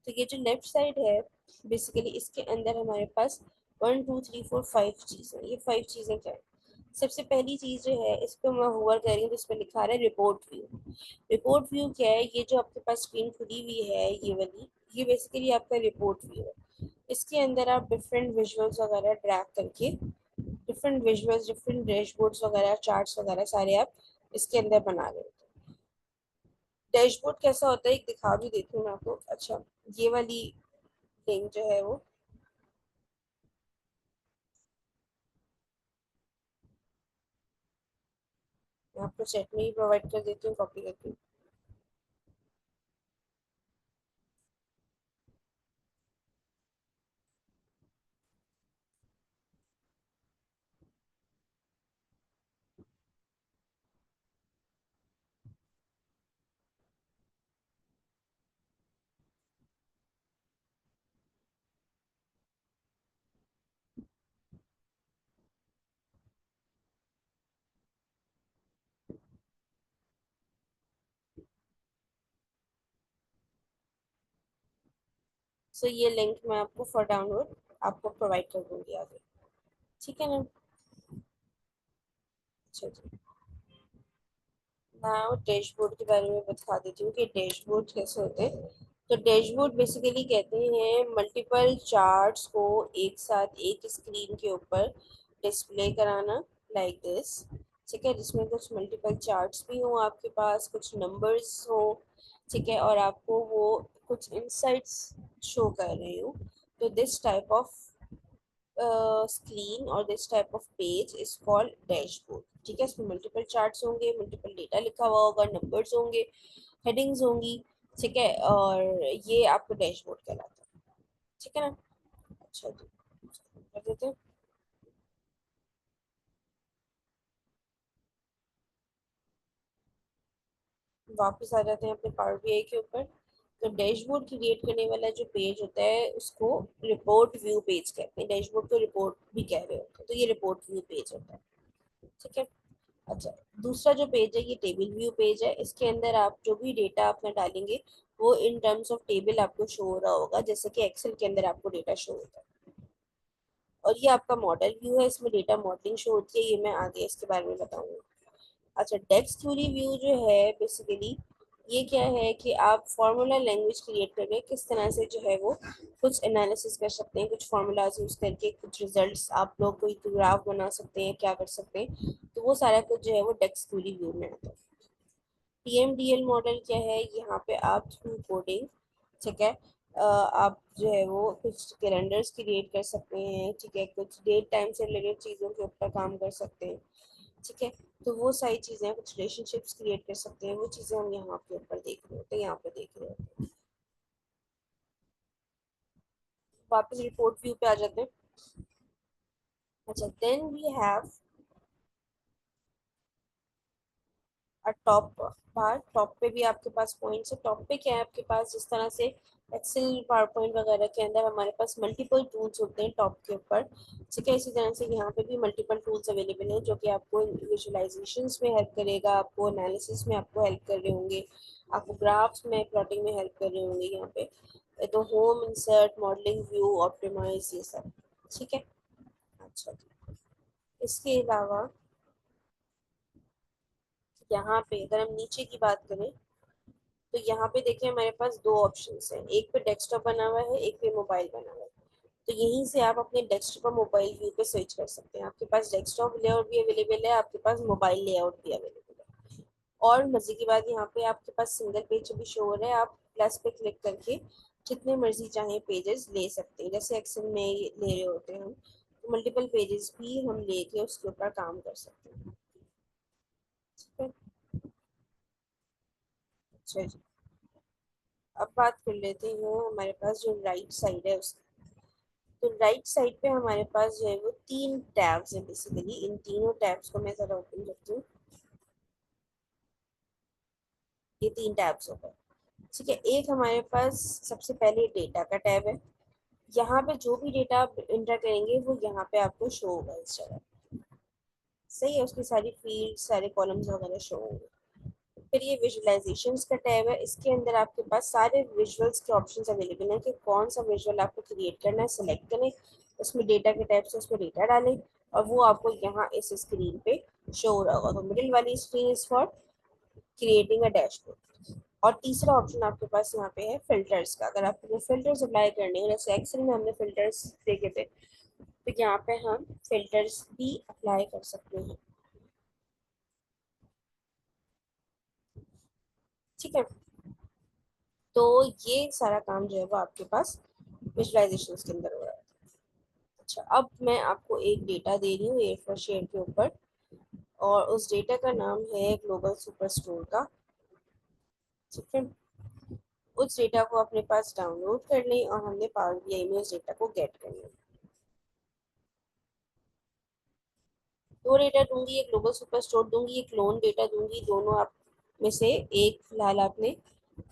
तो ये जो लेफ्ट साइड है, बेसिकली इसके अंदर हमारे पास 1 2 3 4 5 चीज़ें। ये 5 चीज़ें क्या है? सबसे पहली चीज़ जो है, इस पर मैं होवर कर रही हूँ, तो इस पर लिखा रहा है रिपोर्ट व्यू। रिपोर्ट व्यू क्या है? ये जो आपके पास स्क्रीन खुली हुई है ये वाली, ये बेसिकली आपका रिपोर्ट व्यू है। इसके अंदर आप डिफरेंट विजुअल्स वगैरह ड्रैग करके, डिफरेंट विजुअल्स, डिफरेंट डैशबोर्ड्स वगैरह, चार्ट्स वगैरह सारे आप इसके अंदर बना रहे हो। डैशबोर्ड कैसा होता है एक दिखा भी देती हूँ मैं आपको। अच्छा, ये वाली लिंक जो है वो, मैं आपको चैट में ही प्रोवाइड कर देती हूँ कॉपी करके। सो ये लिंक मैं आपको फॉर डाउनलोड आपको प्रोवाइड कर दूंगी आगे। ठीक है ना? अच्छा जी, मैं डैशबोर्ड के बारे में बता देती हूँ कि डैशबोर्ड कैसे होते हैं। तो डैशबोर्ड बेसिकली कहते हैं मल्टीपल चार्ट्स को एक साथ एक स्क्रीन के ऊपर डिस्प्ले कराना, लाइक दिस। ठीक है, जिसमें कुछ मल्टीपल चार्ट्स भी हों आपके पास, कुछ नंबर्स हो। ठीक है, और आपको वो कुछ इंसाइट्स शो कर रहे हो। तो दिस टाइप ऑफ स्क्रीन और this type of page is called dashboard. ठीक है, इसमें मल्टीपल चार्ट्स होंगे, मल्टीपल डेटा लिखा हुआ होगा, नंबर्स होंगे, हेडिंग्स होंगी। ठीक है, और ये आपको डैशबोर्ड कहलाता है। ठीक है ना? अच्छा जी, कर देते हैं। वापस आ जाते हैं अपने पावर बीआई के ऊपर। तो डैशबोर्ड क्रिएट करने वाला जो पेज होता है उसको रिपोर्ट व्यू पेज कहते हैं। डैशबोर्ड को रिपोर्ट भी कह रहे होते हैं, तो ये रिपोर्ट व्यू पेज होता है। ठीक है, अच्छा, दूसरा जो पेज है ये टेबल व्यू पेज है। इसके अंदर आप जो भी डेटा अपना डालेंगे वो इन टर्म्स ऑफ टेबल आपको शो हो रहा होगा, जैसे कि एक्सेल के अंदर आपको डेटा शो होता है। और ये आपका मॉडल व्यू है, इसमें डेटा मॉडलिंग शो होती है, ये मैं आगे इसके बारे में बताऊंगी। अच्छा, डेक्स थ्योरी व्यू जो है बेसिकली ये क्या है कि आप फार्मूला लैंग्वेज क्रिएट करके किस तरह से जो है वो कुछ एनालिसिस कर सकते हैं, कुछ फार्मूलाज यूज करके कुछ रिजल्ट्स आप लोग कोई ग्राफ बना सकते हैं, क्या कर सकते हैं। तो वो सारा कुछ जो है वो डेक्स थ्योरी व्यू में आता है। पीएमडीएल मॉडल क्या है? यहाँ पे आप थ्रू कोडिंग ठीक है। आप जो है वो कुछ कैलेंडर्स क्रिएट कर सकते हैं, ठीक है, कुछ डेट टाइम से रिलेटेड चीज़ों के ऊपर काम कर सकते हैं, ठीक है। तो वो सारी चीज़ें, कुछ रिलेशनशिप्स क्रिएट कर सकते हैं, वो चीज़ें हम यहाँ पे ऊपर देख रहे होते हैं, यहाँ पे देख रहे होते हैं। वापस रिपोर्ट व्यू पे आ जाते हैं। अच्छा, then we have top bar. Top पे भी आपके पास पॉइंट्स है। टॉप पे क्या है आपके पास, जिस तरह से एक्सेल पावर पॉइंट वगैरह के अंदर हमारे पास मल्टीपल टूल्स होते हैं टॉप के ऊपर, ठीक है, इसी तरह से यहाँ पे भी मल्टीपल टूल्स अवेलेबल हैं जो कि आपको विजुअलाइजेशंस में हेल्प करेगा, आपको एनालिसिस में आपको हेल्प कर रहे होंगे, आपको ग्राफ्स में प्लॉटिंग में हेल्प कर रहे होंगे यहाँ पे। तो home, insert, modelling, view, optimise, ये सब, ठीक है। अच्छा जी। इसके अलावा यहाँ पे अगर हम नीचे की बात करें, तो यहाँ पे देखिए हमारे पास दो ऑप्शंस हैं, एक पे डेस्कटॉप बना हुआ है, एक पे मोबाइल बना हुआ है। तो यहीं से आप अपने डेस्कटॉप और मोबाइल व्यू पे स्विच कर सकते हैं। आपके पास डेस्कटॉप लेआउट भी अवेलेबल है, आपके पास मोबाइल लेआउट भी अवेलेबल है। और मजे की बात, यहाँ पे आपके पास सिंगल पेज भी शो हो रहा है, आप प्लस पे क्लिक करके जितने मर्जी चाहे पेजेस ले सकते हैं, जैसे एक्सेल में ले रहे होते हैं हम, तो मल्टीपल पेजेस भी हम लेके उसके ऊपर काम कर सकते हैं, ठीक है। अच्छा जी। अब बात कर लेते हैं हमारे पास जो राइट साइड है उसकी। तो राइट साइड पे हमारे पास जो है वो तीन टैब्स हैं बेसिकली। इन तीनों टैब्स को मैं जरा ओपन करती हूँ। ये तीन टैब्स हो गए, ठीक है। एक हमारे पास सबसे पहले डेटा का टैब है। यहाँ पे जो भी डेटा आप इंटर करेंगे वो यहाँ पे आपको शो होगा इस जगह, सही है, उसकी सारी फील्ड, सारे कॉलम्स वगैरह शो होंगे। फिर ये विजुअलाइजेशंस का टैब है, इसके अंदर आपके पास सारे विजुअल्स के ऑप्शंस अवेलेबल हैं कि कौन सा विजुअल आपको क्रिएट करना है, सेलेक्ट करें, उसमें डेटा के टैब से उसमें डेटा डालें, और वो आपको यहाँ इस स्क्रीन पे शो हो रहा होगा। तो मिडिल वाली screen is for creating a dashboard. और तीसरा ऑप्शन आपके पास यहाँ पे है फिल्टर्स का। अगर आपको फिल्टर्स अप्लाई करने हैं, जैसे एक्सेल में हमने फिल्टर्स देखे थे, तो यहाँ पे हम फिल्टर्स भी अप्लाई कर सकते हैं, ठीक है। तो ये सारा काम जो है वो आपके पास विजुअलाइजेशन के अंदर हो रहा है। अच्छा, अब मैं आपको एक डेटा दे रही हूँ ए फोर शीट के ऊपर, और उस डेटा का नाम है ग्लोबल सुपर स्टोर का, ठीक है। उस डेटा को अपने पास डाउनलोड कर लें और हमने पावर बीआई में उस डेटा को गेट करना है। दो डेटा दूंगी, एक ग्लोबल सुपर स्टोर दूंगी, एक लोन डेटा दूंगी। दोनों आप में से एक फिलहाल आपने,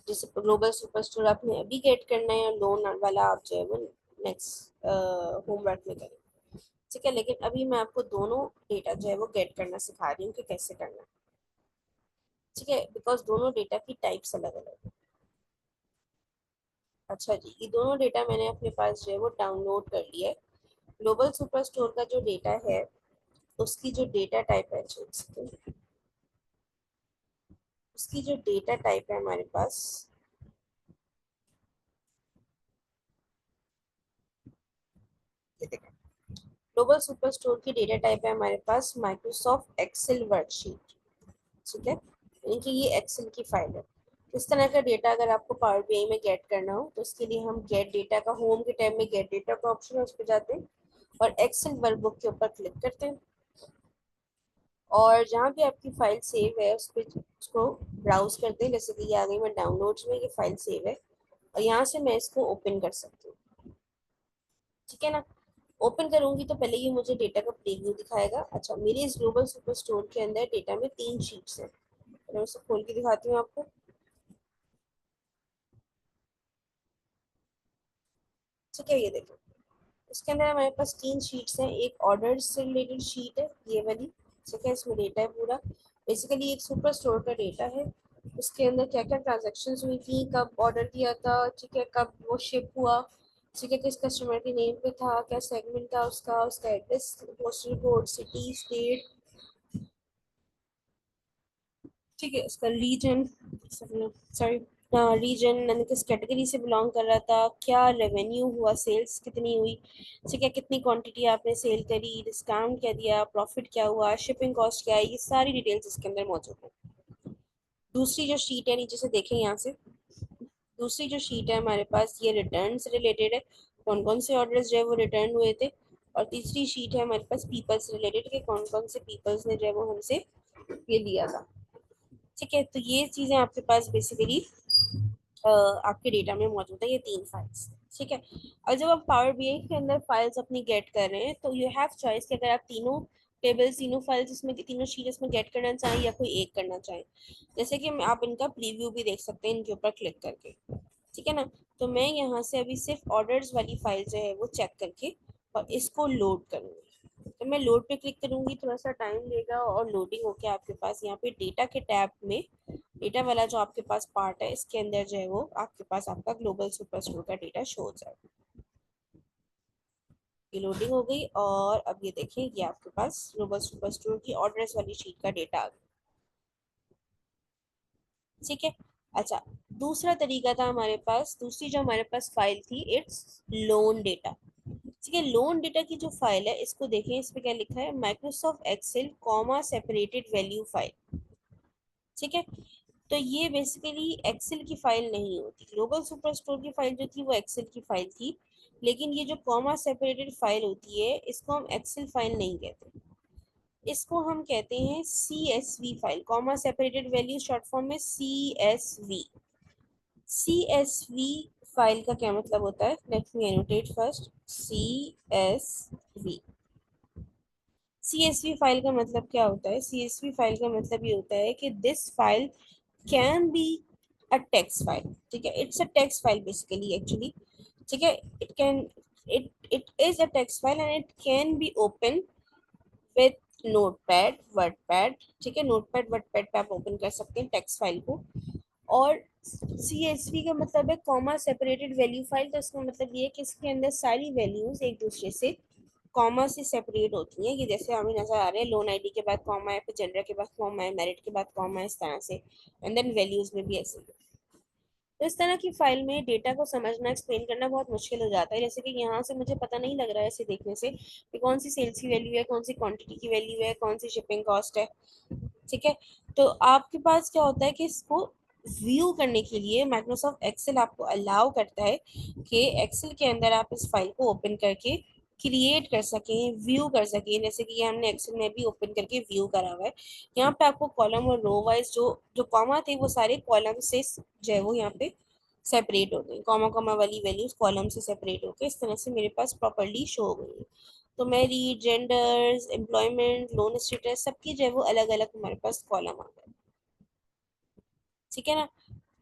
जैसे ग्लोबल सुपर स्टोर आपने अभी गेट करना है, और लोन वाला आप जो है वो नेक्स्ट होमवर्क में करें, ठीक है। लेकिन अभी मैं आपको दोनों डेटा जो है वो गेट करना सिखा रही हूँ कि कैसे करना है, ठीक है, बिकॉज दोनों डेटा की टाइप्स अलग अलग है। अच्छा जी, ये दोनों डेटा मैंने अपने पास जो है वो डाउनलोड कर लिया है। ग्लोबल सुपर स्टोर का जो डेटा है, उसकी जो डेटा टाइप है, उसकी जो डेटा टाइप है हमारे पास, ये देखें, ग्लोबल सुपर स्टोर की डेटा टाइप है हमारे पास माइक्रोसॉफ्ट एक्सेल वर्कशीट, ठीक है, यानी कि ये एक्सेल की फाइल है। इस तरह का डेटा अगर आपको पावर बीआई में गेट करना हो, तो उसके लिए हम गेट डेटा का, होम के टैब में गेट डेटा का ऑप्शन है, उस पर जाते हैं और एक्सेल वर्कबुक के ऊपर क्लिक करते हैं, और जहाँ भी आपकी फाइल सेव है उस पर उसको ब्राउज करते हैं। जैसे कि ये आ गई मैं डाउनलोड्स में, ये फाइल सेव है, और यहाँ से मैं इसको ओपन कर सकती हूँ, ठीक है ना। ओपन करूंगी तो पहले ये मुझे डेटा का प्रीव्यू दिखाएगा। अच्छा, मेरे इस ग्लोबल सुपर स्टोर के अंदर डेटा में तीन शीट्स हैं, मैं उसे खोल के दिखाती हूँ आपको, ठीक है। ये देखो, इसके अंदर हमारे पास तीन शीट्स हैं। एक ऑर्डर से रिलेटेड शीट है, ये वाली, ठीक है, इसमें डेटा है पूरा। बेसिकली एक सुपर स्टोर का डेटा है, उसके अंदर क्या क्या ट्रांजेक्शन हुई थी, कब ऑर्डर दिया था, ठीक है, कब वो शिप हुआ, ठीक है, किस कस्टमर के नेम पे था, क्या सेगमेंट था उसका, उसका address, postal code, city, state, ठीक है, उसका रीजन, सॉरी, रीजन यानी किस कैटेगरी से बिलोंग कर रहा था, क्या रेवेन्यू हुआ, सेल्स कितनी हुई, ठीक है, कितनी क्वांटिटी आपने सेल करी, डिस्काउंट क्या दिया, प्रॉफिट क्या हुआ, शिपिंग कॉस्ट क्या है, ये सारी डिटेल्स इसके अंदर मौजूद है। दूसरी जो शीट है नीचे से देखें यहाँ से, दूसरी जो शीट है हमारे पास ये रिटर्न से रिलेटेड है, कौन कौन से ऑर्डर्स जो है वो रिटर्न हुए थे। और तीसरी शीट है हमारे पास पीपल से रिलेटेड कि कौन कौन से पीपल्स ने जो है वो हमसे ये लिया था। ठीक है, तो ये चीज़ें आपके पास बेसिकली आपके डेटा में मौजूद है, ये तीन फाइल्स। ठीक है, और जब आप पावर बीआई के अंदर फाइल्स अपनी गेट कर रहे हैं तो यू हैव चॉइस कि अगर आप तीनों टेबल्स तीनों फाइल्स इसमें तीनों शीट इसमें गेट करना चाहें या कोई एक करना चाहें। जैसे कि आप इनका प्रीव्यू भी देख सकते हैं इनके ऊपर क्लिक करके। ठीक है ना, तो मैं यहाँ से अभी सिर्फ ऑर्डर्स वाली फाइल जो है वो चेक करके और इसको लोड करूँगी। तो मैं लोड पे क्लिक करूँगी, थोड़ा सा टाइम लेगा और लोडिंग होके आपके पास यहाँ पे डेटा के टैब में डेटा वाला जो आपके पास पार्ट है इसके अंदर जो है वो आपके पास आपका ग्लोबल सुपर स्टोर का डेटा शो हो जाएगा। ये लोडिंग हो गई और अब ये देखिए ये आपके पास ग्लोबल सुपर स्टोर की ऑर्डर्स वाली शीट का डेटा आ गया। ठीक है, अच्छा, दूसरा तरीका था हमारे पास, दूसरी जो हमारे पास फाइल थी इट्स लोन डेटा। ठीक है, लोन डेटा की जो फाइल है इसको देखें, इस पे क्या लिखा है, Microsoft Excel comma separated value file. ठीक है, तो ये बेसिकली एक्सेल की फाइल नहीं होती, ग्लोबल सुपर स्टोर की फाइल जो थी वो एक्सेल की फाइल थी, लेकिन ये जो कॉमा सेपरेटेड फाइल होती है इसको हम एक्सेल फाइल नहीं कहते, इसको हम कहते हैं C S V file, comma separated value short form में C S V. C S V file का क्या मतलब होता है, let me annotate first, C S V. CSV file का मतलब क्या होता है, CSV फाइल का मतलब ये होता है कि this file can be a text file. ठीक है, it's a text file basically actually. ठीक है, it can it is a text file and it can be open with notepad WordPad. ठीक है, नोटपैड वर्डपैड पे आप ओपन कर सकते हैं टेक्स्ट फाइल को। और CSV का मतलब है कॉमा सेपरेटेड वैल्यू फाइल, तो इसका मतलब ये है कि इसके अंदर सारी वैल्यूज एक दूसरे से कॉमा से सेपरेट होती हैं। ये जैसे हमें नजर आ रहे हैं, लोन आईडी के बाद कॉमा है, फिर जेंडर के बाद कॉमा है, मेरिट के बाद कॉमा है, इस तरह से, एंड देन वैल्यूज में भी ऐसे ही। तो इस तरह की फाइल में डेटा को समझना एक्सप्लेन करना बहुत मुश्किल हो जाता है, जैसे कि यहाँ से मुझे पता नहीं लग रहा है ऐसे देखने से कि कौन सी सेल्स की वैल्यू है, कौन सी क्वांटिटी की वैल्यू है, कौन सी शिपिंग कॉस्ट है। ठीक है, तो आपके पास क्या होता है कि इसको व्यू करने के लिए माइक्रोसॉफ्ट एक्सेल आपको अलाउ करता है कि एक्सेल के अंदर आप इस फाइल को ओपन करके क्रिएट कर सकें, व्यू कर सकें, जैसे कि ये हमने एक्सेल में भी ओपन करके व्यू करा हुआ है। यहाँ पे आपको कॉलम और रो वाइज जो जो कॉमा थे वो सारे कॉलम से जो है वो यहाँ पे सेपरेट हो गई, कॉमा कॉमा वाली वैल्यूज कॉलम से सेपरेट होकर इस तरह से मेरे पास प्रॉपर्ली शो हो गई है। तो married, genders, employment, loan status, सबकी जो है वो अलग अलग हमारे पास कॉलम आ गए। ठीक है ना,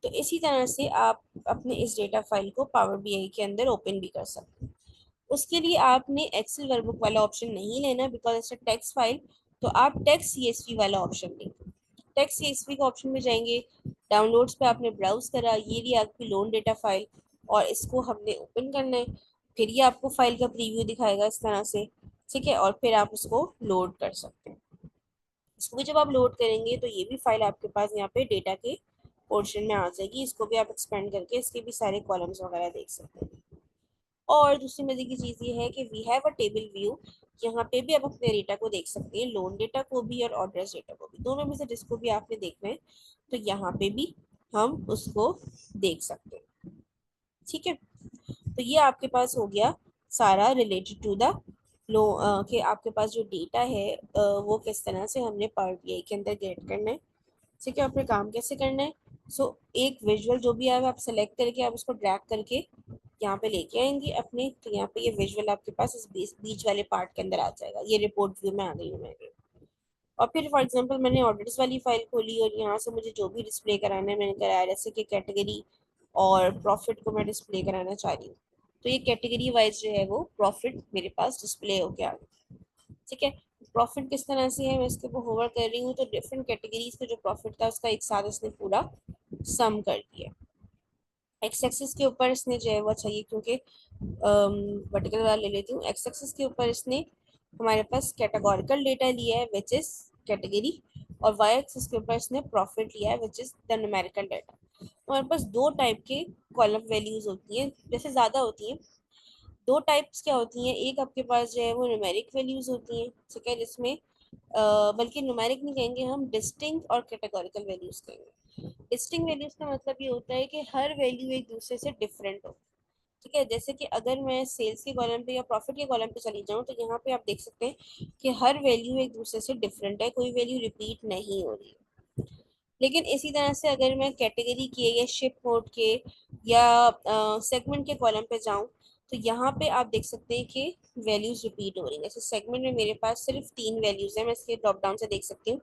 तो इसी तरह से आप अपने इस डेटा फाइल को पावर बीआई के अंदर ओपन भी कर सकते हैं। उसके लिए आपने एक्सेल वर्कबुक वाला ऑप्शन नहीं लेना because it's a text file, तो आप टेक्स्ट सीएसवी वाला ऑप्शन लेंगे। टेक्स्ट सीएसवी का ऑप्शन में जाएंगे, डाउनलोड्स पे आपने ब्राउज करा, ये रही आपकी लोन डेटा फाइल, और इसको हमने ओपन करना है। फिर ये आपको फाइल का प्रीव्यू दिखाएगा इस तरह से। ठीक है, और फिर आप उसको लोड कर सकते हैं। इसको भी जब आप लोड करेंगे तो ये भी फाइल आपके पास यहाँ पे डेटा के पोर्शन में आ जाएगी, इसको भी आप एक्सपेंड करके इसके भी सारे कॉलम्स वगैरह देख सकते हैं। और दूसरी मजे की चीज़ ये है कि we have a table view, यहाँ पे भी आप अपने डेटा को देख सकते हैं, लोन डेटा को भी और ऑर्डर्स डेटा को भी, दोनों में से जिसको भी आपने देखना है तो यहाँ पे भी हम उसको देख सकते हैं। ठीक है, तो ये आपके पास हो गया सारा रिलेटेड टू द लो, कि आपके पास जो डेटा है वो किस तरह से हमने पावर बीआई के अंदर गेट करना है। ठीक है, अपने काम कैसे करना है। सो एक विजुअल जो भी आप सेलेक्ट करके आप उसको ड्रैग करके यहाँ पे लेके आएंगे अपने, तो यहाँ पे ये विजुअल आपके पास इस बीच वाले पार्ट के अंदर आ जाएगा, ये रिपोर्ट व्यू में आ गई हूँ मैं। और फिर फॉर एग्जांपल मैंने ऑर्डर्स वाली फाइल खोली और यहाँ से मुझे जो भी डिस्प्ले कराना है मैंने कराया, जैसे कि कैटेगरी और प्रॉफिट को मैं डिस्प्ले कराना चाह रही हूँ, तो ये कैटेगरी वाइज जो है वो प्रॉफिट मेरे पास डिस्प्ले हो गया। ठीक है, प्रॉफिट किस तरह से है, मैं इसके ऊपर होवर कर रही हूँ तो डिफरेंट कैटेगरीज का जो प्रॉफिट था उसका एक साथ इसने पूरा सम कर दिया। एक्स एक्सिस के ऊपर इसने जो है वो, अच्छा ये क्योंकि वर्टिकल वाला ले लेती हूँ, एक्स एक्सिस के ऊपर इसने हमारे पास कैटेगोरिकल डेटा लिया है विच इज कैटेगरी, और वाई एक्सिस के ऊपर इसने प्रॉफिट लिया है which is the numerical data. हमारे पास दो टाइप के कॉलम वैल्यूज होती हैं, जैसे ज़्यादा होती हैं, दो टाइप्स क्या होती हैं, एक आपके पास जो है वो न्यूमेरिक वैल्यूज होती हैं। ठीक है, जिसमें बल्कि न्यूमेरिक नहीं कहेंगे हम, डिस्टिंक्ट और कैटेगोरिकल वैल्यूज कहेंगे। डिस्टिंक्ट वैल्यूज का मतलब ये होता है कि हर वैल्यू एक दूसरे से डिफरेंट हो। ठीक है, जैसे कि अगर मैं सेल्स के कॉलम पे या प्रॉफिट के कॉलम पे चली जाऊँ तो यहाँ पे आप देख सकते हैं कि हर वैल्यू एक दूसरे से डिफरेंट है, कोई वैल्यू रिपीट नहीं हो रही है। लेकिन इसी तरह से अगर मैं कैटेगरी के या शिप मोड के या सेगमेंट के कॉलम पे जाऊं तो यहाँ पे आप देख सकते हैं कि वैल्यूज रिपीट हो रही है। जैसे सेगमेंट में मेरे पास सिर्फ 3 वैल्यूज है, मैं इसके ड्रॉप डाउन से देख सकती हूँ,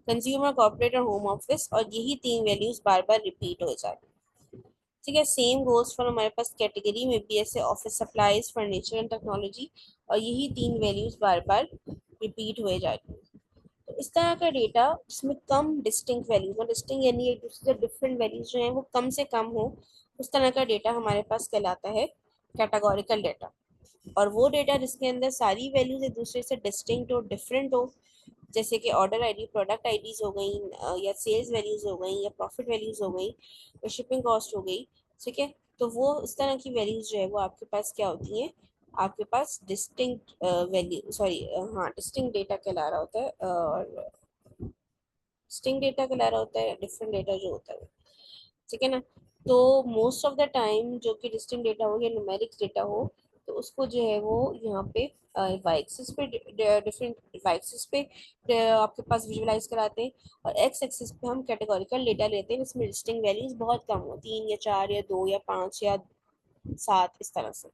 कंज्यूमर, कॉर्पोरेट और होम ऑफिस, और यही 3 वैल्यूज बार बार रिपीट हो जाती हैं। ठीक है, सेम गोज फॉर हमारे पास कैटेगरी में भी, ऐसे office supplies, furniture and technology, और यही 3 वैल्यूज बार बार रिपीट हुए जाती हैं। तो इस तरह का डेटा जिसमें कम डिस्टिंक्ट वैल्यूज हो, डिस्टिंक्ट यानी एक दूसरे से डिफरेंट वैल्यूज जो हैं वो कम से कम हो, उस तरह का डेटा हमारे पास कहलाता है कैटेगोरिकल डेटा। और वो डेटा जिसके अंदर सारी वैल्यूज एक दूसरे से डिस्टिंक्ट और डिफरेंट हो, जैसे कि ऑर्डर आईडी, प्रोडक्ट आईडीज हो गई, या सेल्स वैल्यूज हो गई, या प्रॉफिट वैल्यूज हो गई, या शिपिंग कॉस्ट हो गई। ठीक है, तो वो इस तरह की वैल्यूज जो है वो आपके पास क्या होती हैं, आपके पास डिस्टिंक्ट वैल्यू, सॉरी, हाँ, डिस्टिंक्ट डेटा कहला रहा होता है, और स्टिंग डेटा कहला रहा होता है डिफरेंट डेटा जो होता है वो। ठीक है ना। तो मोस्ट ऑफ द टाइम जो कि डिस्टिंक्ट डेटा हो या न्यूमेरिक्स डेटा हो, तो उसको जो है वो यहाँ पे वाई एक्सिस पे, डिफरेंट वाई एक्सिस पे आपके पास विजुअलाइज कराते हैं, और एक्स एक्सिस पे हम कैटेगोरिकल डेटा लेते हैं जिसमें डिस्टिंक्ट वैल्यूज बहुत कम हो, 3 या 4 या 2 या 5 या 7, इस तरह से।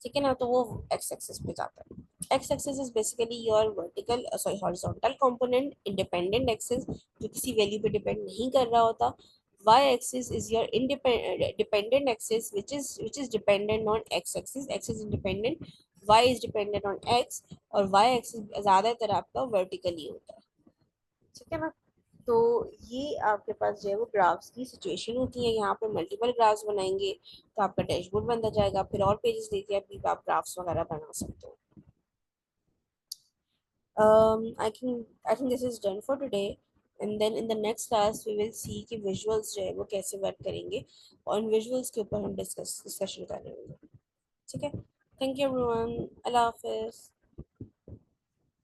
ठीक है ना, तो वो एक्स एक्सिस पे जाता है। X axis is basically your vertical, sorry, horizontal component, independent axis जो किसी वैल्यू पे डिपेंड नहीं कर रहा होता। Y axis is your dependent axis which is dependent on x axis, x is independent, y is dependent on x, और y एक्सिस ज्यादातर आपका वर्टिकली होता है। ठीक है ना। तो ये आपके पास जो है वो ग्राफ्स की सिचुएशन होती है, यहाँ पे मल्टीपल ग्राफ्स बनाएंगे तो आपका डैशबोर्ड बनता जाएगा, फिर और पेजेस लेके आप ग्राफ्स वगैरह बना सकते हो। I think this is done for today, and then in the next class we will see कि visuals जो है वो कैसे वर्क करेंगे, और इन visuals के ऊपर हम डिस्कशन करेंगे। ठीक है, thank you everyone, Allah Hafiz.